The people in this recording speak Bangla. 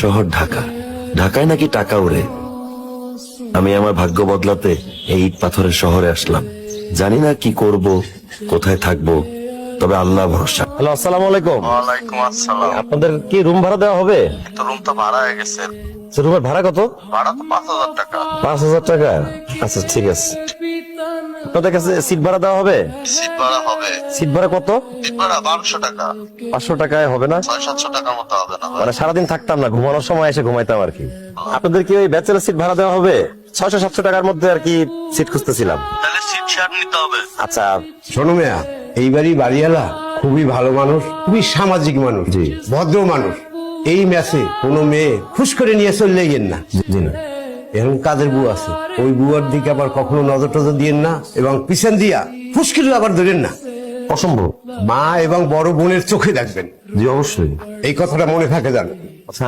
শহর ঢাকা, ঢাকায় নাকি টাকা উড়ে। আমি আমার ভাগ্য বদলাতে এই ইট পাথরের শহরে আসলাম। জানি না কি করব, কোথায় থাকবো, তবে আল্লাহ ভরসা। হ্যালো, আসসালামু আলাইকুম। ওয়ালাইকুম আসসালাম। আপনাদের কি রুম ভাড়া দেওয়া হবে? তো রুম তো ভাড়া হয়ে গেছে। রুমের ভাড়া কত? ভাড়া তো 5,000 টাকা। 5,000 টাকা? আচ্ছা, ঠিক আছে। আপনাদের কাছে সিট ভাড়া দেওয়া হবে? সিট ভাড়া হবে। সিট ভাড়া কত? সিট ভাড়া 1200 টাকা। 500 টাকায় হবে না? 600-700 টাকার মতো হবে না ভাই? মানে সারাদিন থাকতাম না, ঘুমানোর সময় এসে ঘুমাইতাম আর কি। আপনাদের কি ওই ব্যাচেলর সিট ভাড়া দেওয়া হবে? 600-700 টাকার মধ্যে আর কি সিট খুঁজতেছিলাম। তাহলে সিট শেয়ার নিতে হবে। আচ্ছা, শোনো মেয়া, এইবারই বাড়িওয়ালা খুবই ভালো মানুষ, খুবই সামাজিক মানুষ, জি। ভদ্র মানুষ। এই ম্যাচে কোনো মেয়ে খুশ করে নিয়ে চললে গেন না। জি না। এরকম কাজের বউ আছে, ওই বুয়ার দিকে আবার কখনো নজর টজর দিয়েন না, এবং পিছন দিয়া ফুসকিল আবার ধরেন না। অসম্ভব। মা এবং বড় বোনের চোখে দেখবেন, জি অবশ্যই। এই কথাটা মনে থাকে জান। আচ্ছা,